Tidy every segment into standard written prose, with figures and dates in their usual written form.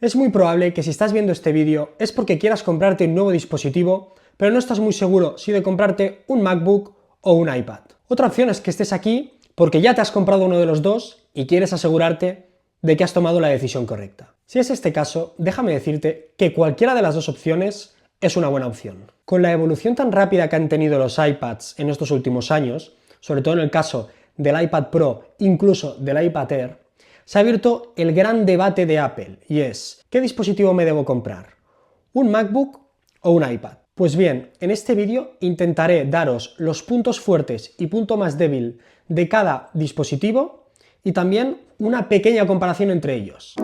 Es muy probable que si estás viendo este vídeo es porque quieras comprarte un nuevo dispositivo, pero no estás muy seguro si de comprarte un MacBook o un iPad. Otra opción es que estés aquí porque ya te has comprado uno de los dos y quieres asegurarte de que has tomado la decisión correcta. Si es este caso, déjame decirte que cualquiera de las dos opciones es una buena opción. Con la evolución tan rápida que han tenido los iPads en estos últimos años, sobre todo en el caso del iPad Pro, incluso del iPad Air, se ha abierto el gran debate de Apple, y es, ¿qué dispositivo me debo comprar? ¿Un MacBook o un iPad? Pues bien, en este vídeo intentaré daros los puntos fuertes y punto más débil de cada dispositivo y también una pequeña comparación entre ellos.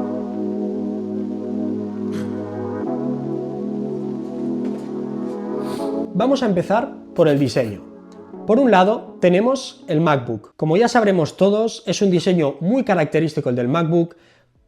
Vamos a empezar por el diseño. Por un lado, tenemos el MacBook. Como ya sabremos todos, es un diseño muy característico el del MacBook,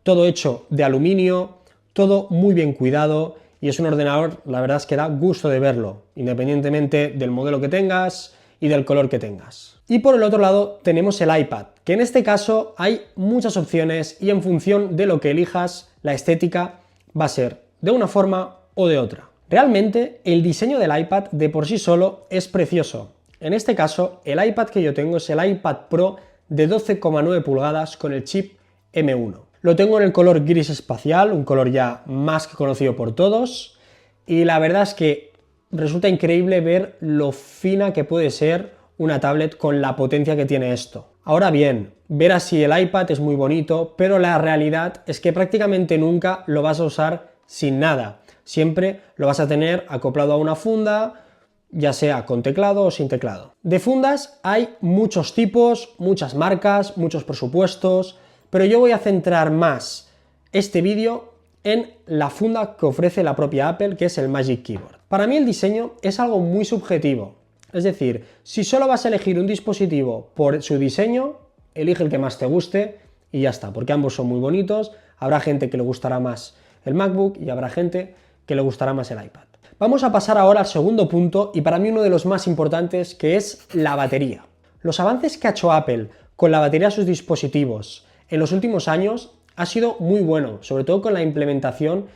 todo hecho de aluminio, todo muy bien cuidado, y es un ordenador, la verdad es que da gusto de verlo, independientemente del modelo que tengas y del color que tengas. Y por el otro lado tenemos el iPad, que en este caso hay muchas opciones y en función de lo que elijas, la estética va a ser de una forma o de otra. Realmente, el diseño del iPad de por sí solo es precioso. En este caso, el iPad que yo tengo es el iPad Pro de 12,9 pulgadas con el chip M1. Lo tengo en el color gris espacial, un color ya más que conocido por todos, y la verdad es que resulta increíble ver lo fina que puede ser una tablet con la potencia que tiene esto. Ahora bien, ver así el iPad es muy bonito, pero la realidad es que prácticamente nunca lo vas a usar sin nada. Siempre lo vas a tener acoplado a una funda, ya sea con teclado o sin teclado. De fundas hay muchos tipos, muchas marcas, muchos presupuestos, pero yo voy a centrar más este vídeo en la funda que ofrece la propia Apple, que es el Magic Keyboard. Para mí el diseño es algo muy subjetivo, es decir, si solo vas a elegir un dispositivo por su diseño, elige el que más te guste y ya está, porque ambos son muy bonitos, habrá gente que le gustará más el MacBook y habrá gente que le gustará más el iPad. Vamos a pasar ahora al segundo punto y para mí uno de los más importantes, que es la batería. Los avances que ha hecho Apple con la batería de sus dispositivos en los últimos años ha sido muy bueno, sobre todo con la implementación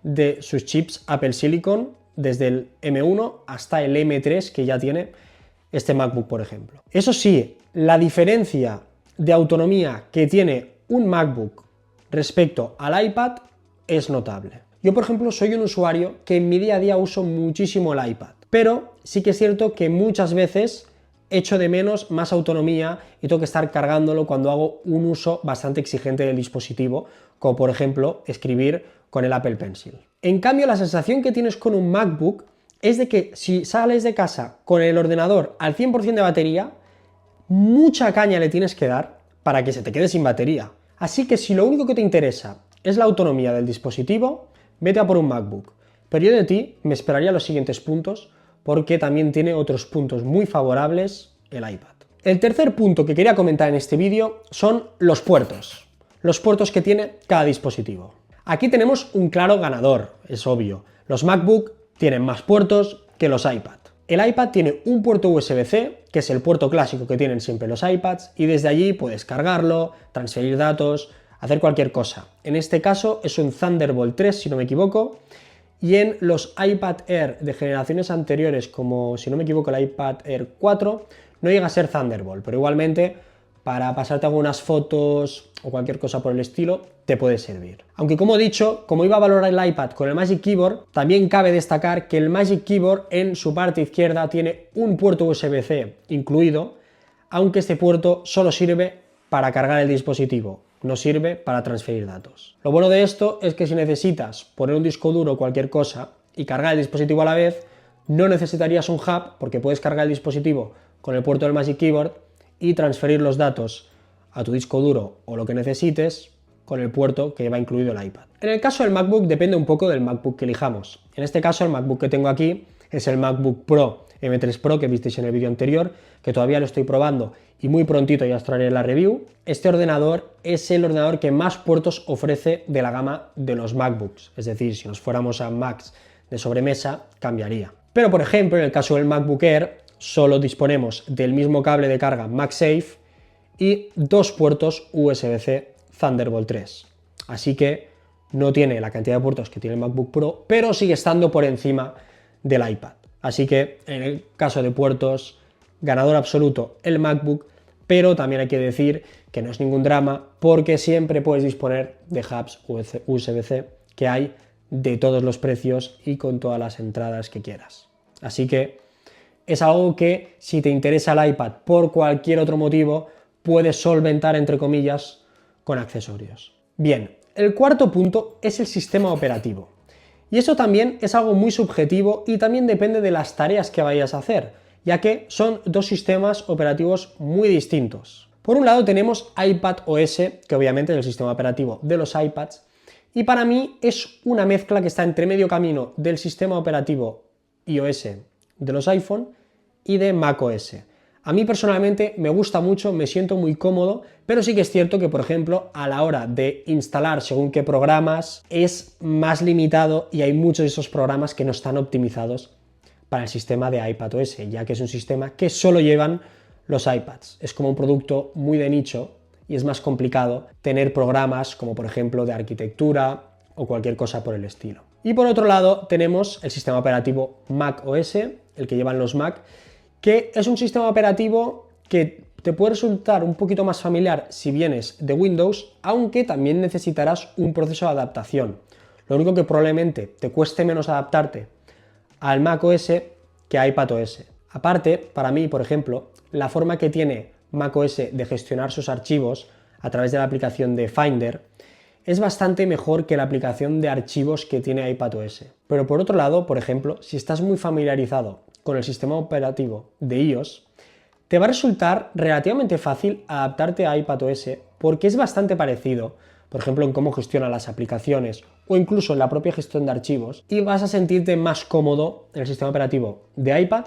de sus chips Apple Silicon desde el M1 hasta el M3 que ya tiene este MacBook, por ejemplo. Eso sí, la diferencia de autonomía que tiene un MacBook respecto al iPad es notable. Yo, por ejemplo, soy un usuario que en mi día a día uso muchísimo el iPad, pero sí que es cierto que muchas veces echo de menos más autonomía y tengo que estar cargándolo cuando hago un uso bastante exigente del dispositivo, como por ejemplo escribir con el Apple Pencil. En cambio, la sensación que tienes con un MacBook es de que si sales de casa con el ordenador al 100% de batería, mucha caña le tienes que dar para que se te quede sin batería. Así que si lo único que te interesa es la autonomía del dispositivo, vete a por un MacBook. Pero yo de ti me esperaría los siguientes puntos, porque también tiene otros puntos muy favorables el iPad. El tercer punto que quería comentar en este vídeo son los puertos que tiene cada dispositivo. Aquí tenemos un claro ganador, es obvio. Los MacBook tienen más puertos que los iPad. El iPad tiene un puerto USB-C, que es el puerto clásico que tienen siempre los iPads, y desde allí puedes cargarlo, transferir datos, hacer cualquier cosa. En este caso es un Thunderbolt 3, si no me equivoco, y en los iPad Air de generaciones anteriores, como si no me equivoco el iPad Air 4, no llega a ser Thunderbolt, pero igualmente para pasarte algunas fotos o cualquier cosa por el estilo te puede servir. Aunque como he dicho, como iba a valorar el iPad con el Magic Keyboard, también cabe destacar que el Magic Keyboard en su parte izquierda tiene un puerto USB-C incluido, aunque este puerto solo sirve para cargar el dispositivo, no sirve para transferir datos. Lo bueno de esto es que si necesitas poner un disco duro o cualquier cosa y cargar el dispositivo a la vez, no necesitarías un hub porque puedes cargar el dispositivo con el puerto del Magic Keyboard y transferir los datos a tu disco duro o lo que necesites con el puerto que lleva incluido el iPad. En el caso del MacBook depende un poco del MacBook que elijamos. En este caso el MacBook que tengo aquí es el MacBook Pro M3 Pro que visteis en el vídeo anterior, que todavía lo estoy probando y muy prontito ya os traeré la review. Este ordenador es el ordenador que más puertos ofrece de la gama de los MacBooks, es decir, si nos fuéramos a Macs de sobremesa cambiaría. Pero por ejemplo en el caso del MacBook Air solo disponemos del mismo cable de carga MagSafe y dos puertos USB-C Thunderbolt 3. Así que no tiene la cantidad de puertos que tiene el MacBook Pro, pero sigue estando por encima del iPad. Así que en el caso de puertos, ganador absoluto el MacBook, pero también hay que decir que no es ningún drama porque siempre puedes disponer de hubs USB-C que hay de todos los precios y con todas las entradas que quieras. Así que es algo que si te interesa el iPad por cualquier otro motivo, puedes solventar entre comillas con accesorios. Bien, el cuarto punto es el sistema operativo. Y eso también es algo muy subjetivo y también depende de las tareas que vayas a hacer, ya que son dos sistemas operativos muy distintos. Por un lado tenemos iPadOS, que obviamente es el sistema operativo de los iPads, y para mí es una mezcla que está entre medio camino del sistema operativo iOS de los iPhone y de macOS. A mí personalmente me gusta mucho, me siento muy cómodo, pero sí que es cierto que, por ejemplo, a la hora de instalar según qué programas es más limitado y hay muchos de esos programas que no están optimizados para el sistema de iPadOS, ya que es un sistema que solo llevan los iPads. Es como un producto muy de nicho y es más complicado tener programas como, por ejemplo, de arquitectura o cualquier cosa por el estilo. Y por otro lado tenemos el sistema operativo macOS, el que llevan los Mac, que es un sistema operativo que te puede resultar un poquito más familiar si vienes de Windows, aunque también necesitarás un proceso de adaptación. Lo único que probablemente te cueste menos adaptarte al macOS que a iPadOS. Aparte, para mí, por ejemplo, la forma que tiene macOS de gestionar sus archivos a través de la aplicación de Finder es bastante mejor que la aplicación de archivos que tiene iPadOS. Pero por otro lado, por ejemplo, si estás muy familiarizado con el sistema operativo de iOS, te va a resultar relativamente fácil adaptarte a iPadOS porque es bastante parecido, por ejemplo, en cómo gestiona las aplicaciones o incluso en la propia gestión de archivos, y vas a sentirte más cómodo en el sistema operativo de iPad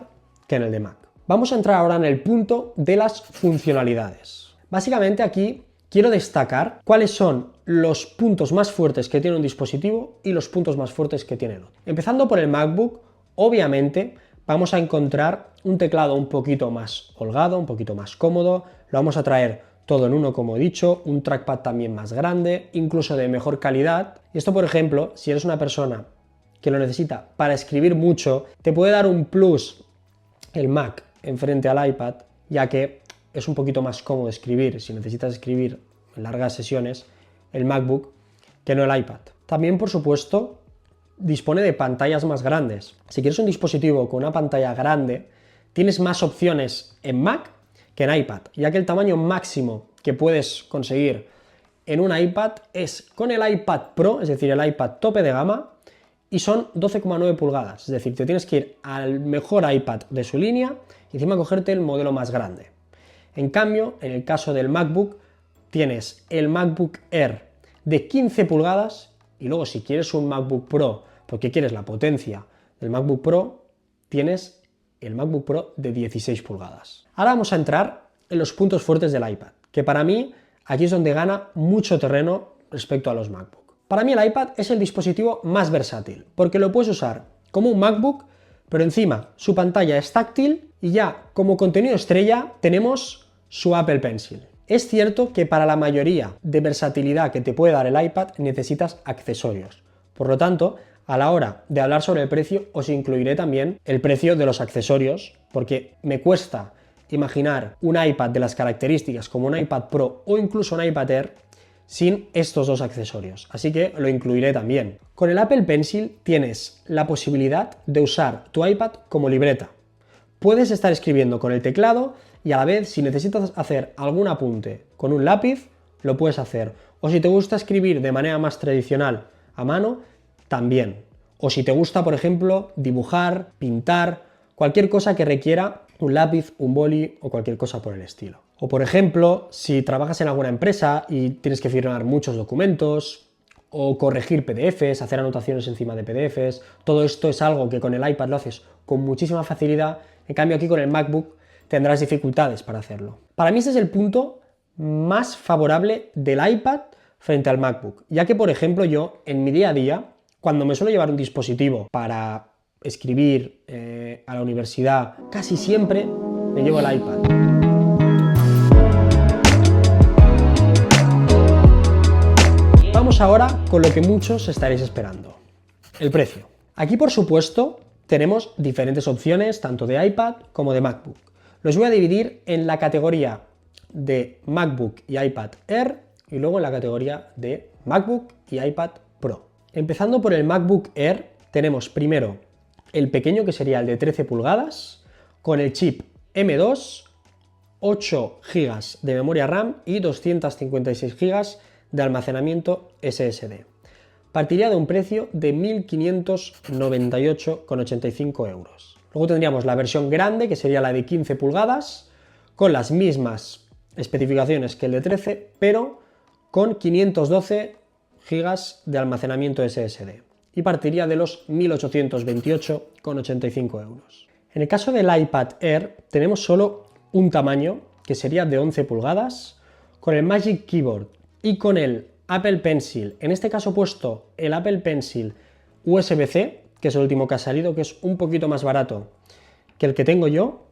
que en el de Mac. Vamos a entrar ahora en el punto de las funcionalidades. Básicamente aquí quiero destacar cuáles son los puntos más fuertes que tiene un dispositivo y los puntos más fuertes que tiene el otro. Empezando por el MacBook, obviamente vamos a encontrar un teclado un poquito más holgado, un poquito más cómodo, lo vamos a traer todo en uno, como he dicho, un trackpad también más grande, incluso de mejor calidad. Y esto, por ejemplo, si eres una persona que lo necesita para escribir mucho, te puede dar un plus el Mac enfrente al iPad, ya que es un poquito más cómodo escribir, si necesitas escribir en largas sesiones, el MacBook, que no el iPad. También, por supuesto, dispone de pantallas más grandes. Si quieres un dispositivo con una pantalla grande, tienes más opciones en Mac que en iPad, ya que el tamaño máximo que puedes conseguir en un iPad es con el iPad Pro, es decir, el iPad tope de gama, y son 12,9 pulgadas, es decir, te tienes que ir al mejor iPad de su línea y encima cogerte el modelo más grande. En cambio, en el caso del MacBook, tienes el MacBook Air de 15 pulgadas y luego si quieres un MacBook Pro porque quieres la potencia del MacBook Pro, tienes el MacBook Pro de 16 pulgadas. Ahora vamos a entrar en los puntos fuertes del iPad, que para mí aquí es donde gana mucho terreno respecto a los MacBook. Para mí el iPad es el dispositivo más versátil, porque lo puedes usar como un MacBook, pero encima su pantalla es táctil y ya como contenido estrella tenemos su Apple Pencil. Es cierto que para la mayoría de versatilidad que te puede dar el iPad necesitas accesorios. Por lo tanto, a la hora de hablar sobre el precio, os incluiré también el precio de los accesorios, porque me cuesta imaginar un iPad de las características como un iPad Pro o incluso un iPad Air sin estos dos accesorios, así que lo incluiré también. Con el Apple Pencil tienes la posibilidad de usar tu iPad como libreta. Puedes estar escribiendo con el teclado y a la vez, si necesitas hacer algún apunte con un lápiz, lo puedes hacer. O si te gusta escribir de manera más tradicional a mano, también. O si te gusta, por ejemplo, dibujar, pintar, cualquier cosa que requiera un lápiz, un boli o cualquier cosa por el estilo. O por ejemplo, si trabajas en alguna empresa y tienes que firmar muchos documentos, o corregir PDFs, hacer anotaciones encima de PDFs, todo esto es algo que con el iPad lo haces con muchísima facilidad, en cambio aquí con el MacBook tendrás dificultades para hacerlo. Para mí este es el punto más favorable del iPad frente al MacBook, ya que por ejemplo yo en mi día a día, cuando me suelo llevar un dispositivo para escribir a la universidad, casi siempre me llevo el iPad. Vamos vamos ahora con lo que muchos estaréis esperando, el precio. Aquí, por supuesto, tenemos diferentes opciones, tanto de iPad como de MacBook. Los voy a dividir en la categoría de MacBook y iPad Air y luego en la categoría de MacBook y iPad Pro. Empezando por el MacBook Air, tenemos primero el pequeño, que sería el de 13 pulgadas, con el chip M2, 8 GB de memoria RAM y 256 GB de almacenamiento SSD. Partiría de un precio de 1.598,85 euros. Luego tendríamos la versión grande, que sería la de 15 pulgadas, con las mismas especificaciones que el de 13, pero con 512 GB de almacenamiento SSD. Y partiría de los 1.828,85 euros. En el caso del iPad Air tenemos solo un tamaño, que sería de 11 pulgadas, con el Magic Keyboard y con el Apple Pencil, en este caso puesto el Apple Pencil USB-C, que es el último que ha salido, que es un poquito más barato que el que tengo yo,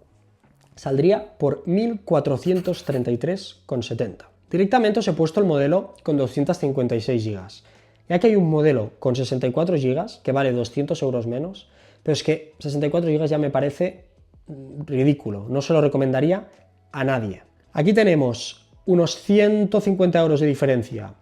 saldría por 1.433,70. Directamente os he puesto el modelo con 256 GB, ya que hay un modelo con 64 GB que vale 200 euros menos, pero es que 64 GB ya me parece ridículo, no se lo recomendaría a nadie. Aquí tenemos unos 150 euros de diferencia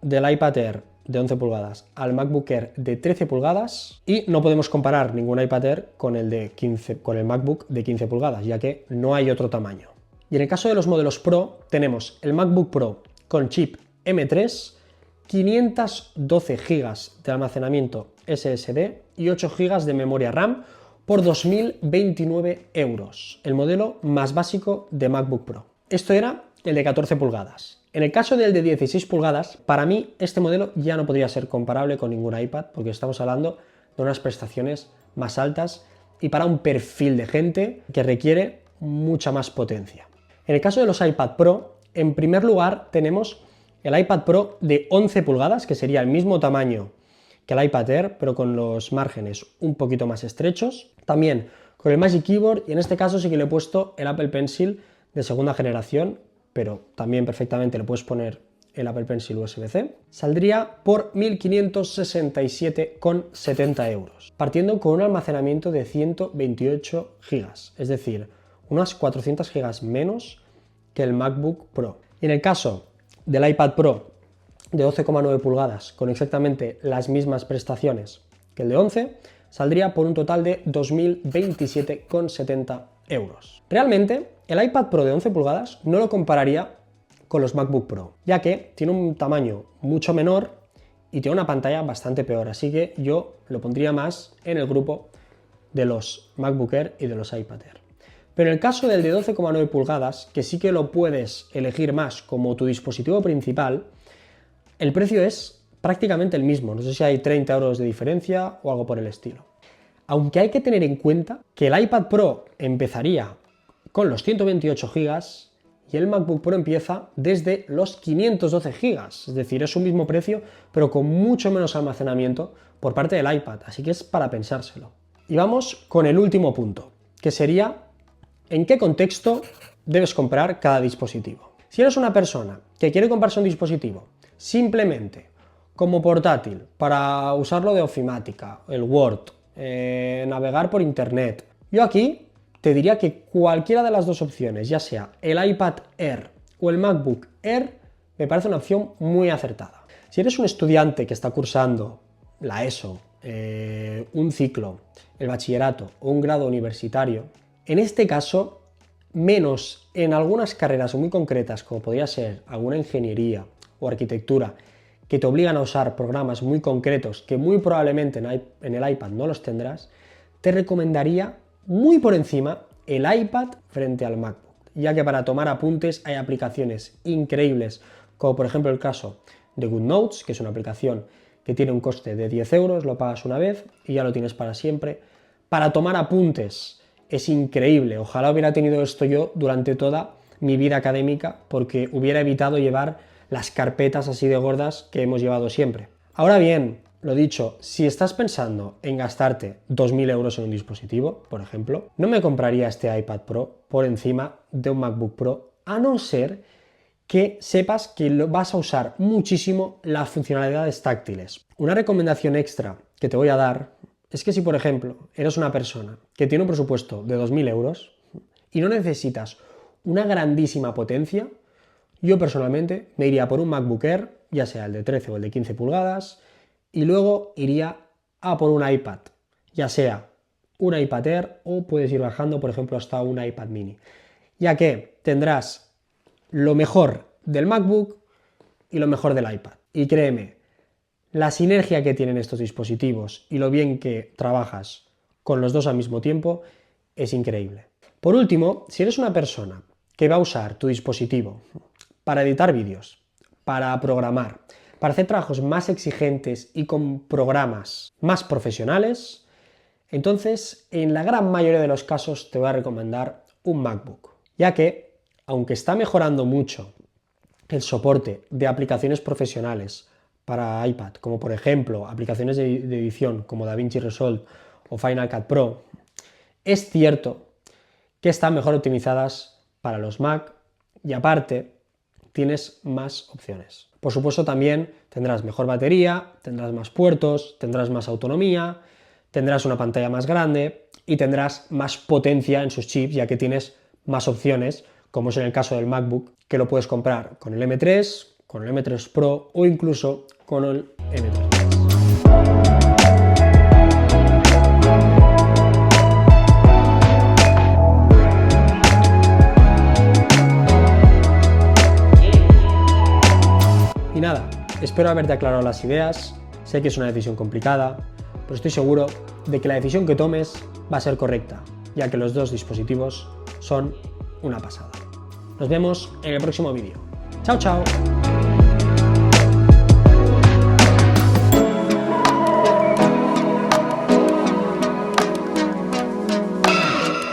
del iPad Air de 11 pulgadas al MacBook Air de 13 pulgadas y no podemos comparar ningún iPad Air con el MacBook de 15 pulgadas, ya que no hay otro tamaño. Y en el caso de los modelos Pro, tenemos el MacBook Pro con chip M3, 512 GB de almacenamiento SSD y 8 GB de memoria RAM por 2.029 euros, el modelo más básico de MacBook Pro. Esto era el de 14 pulgadas. En el caso del de 16 pulgadas, para mí este modelo ya no podría ser comparable con ningún iPad, porque estamos hablando de unas prestaciones más altas y para un perfil de gente que requiere mucha más potencia. En el caso de los iPad Pro, en primer lugar tenemos el iPad Pro de 11 pulgadas, que sería el mismo tamaño que el iPad Air, pero con los márgenes un poquito más estrechos. También con el Magic Keyboard, y en este caso sí que le he puesto el Apple Pencil de segunda generación, pero también perfectamente le puedes poner el Apple Pencil USB-C. Saldría por 1.567,70 euros, partiendo con un almacenamiento de 128 GB, es decir, unas 400 GB menos que el MacBook Pro. Y en el caso del iPad Pro de 12,9 pulgadas, con exactamente las mismas prestaciones que el de 11, saldría por un total de 2.027,70 euros. Realmente, el iPad Pro de 11 pulgadas no lo compararía con los MacBook Pro, ya que tiene un tamaño mucho menor y tiene una pantalla bastante peor, así que yo lo pondría más en el grupo de los MacBook Air y de los iPad Air. Pero en el caso del de 12,9 pulgadas, que sí que lo puedes elegir más como tu dispositivo principal, el precio es prácticamente el mismo, no sé si hay 30 euros de diferencia o algo por el estilo. Aunque hay que tener en cuenta que el iPad Pro empezaría con los 128 GB y el MacBook Pro empieza desde los 512 GB, es decir, es un mismo precio, pero con mucho menos almacenamiento por parte del iPad, así que es para pensárselo. Y vamos con el último punto, que sería ¿en qué contexto debes comprar cada dispositivo? Si eres una persona que quiere comprarse un dispositivo simplemente como portátil para usarlo de ofimática, el Word, navegar por internet, yo aquí te diría que cualquiera de las dos opciones, ya sea el iPad Air o el MacBook Air, me parece una opción muy acertada. Si eres un estudiante que está cursando la ESO, un ciclo, el bachillerato o un grado universitario, en este caso, menos en algunas carreras muy concretas, como podría ser alguna ingeniería o arquitectura, que te obligan a usar programas muy concretos que muy probablemente en el iPad no los tendrás, te recomendaría muy por encima el iPad frente al MacBook, ya que para tomar apuntes hay aplicaciones increíbles, como por ejemplo el caso de GoodNotes, que es una aplicación que tiene un coste de 10 euros, lo pagas una vez y ya lo tienes para siempre. Para tomar apuntes es increíble, ojalá hubiera tenido esto yo durante toda mi vida académica, porque hubiera evitado llevar las carpetas así de gordas que hemos llevado siempre. Ahora bien, lo dicho, si estás pensando en gastarte 2.000 euros en un dispositivo, por ejemplo, no me compraría este iPad Pro por encima de un MacBook Pro, a no ser que sepas que vas a usar muchísimo las funcionalidades táctiles. Una recomendación extra que te voy a dar es que si, por ejemplo, eres una persona que tiene un presupuesto de 2.000 euros y no necesitas una grandísima potencia, yo personalmente me iría por un MacBook Air, ya sea el de 13 o el de 15 pulgadas, y luego iría a por un iPad, ya sea un iPad Air o puedes ir bajando, por ejemplo, hasta un iPad mini, ya que tendrás lo mejor del MacBook y lo mejor del iPad. Y créeme, la sinergia que tienen estos dispositivos y lo bien que trabajas con los dos al mismo tiempo es increíble. Por último, si eres una persona que va a usar tu dispositivo para editar vídeos, para programar, para hacer trabajos más exigentes y con programas más profesionales, entonces en la gran mayoría de los casos te voy a recomendar un MacBook, ya que, aunque está mejorando mucho el soporte de aplicaciones profesionales para iPad, como por ejemplo aplicaciones de edición como DaVinci Resolve o Final Cut Pro, es cierto que están mejor optimizadas para los Mac y aparte tienes más opciones. Por supuesto también tendrás mejor batería, tendrás más puertos, tendrás más autonomía, tendrás una pantalla más grande y tendrás más potencia en sus chips, ya que tienes más opciones, como es en el caso del MacBook, que lo puedes comprar con el M3, con el M3 Pro o incluso con el M3 Max. Y nada, espero haberte aclarado las ideas, sé que es una decisión complicada, pero estoy seguro de que la decisión que tomes va a ser correcta, ya que los dos dispositivos son una pasada. Nos vemos en el próximo vídeo. ¡Chao, chao!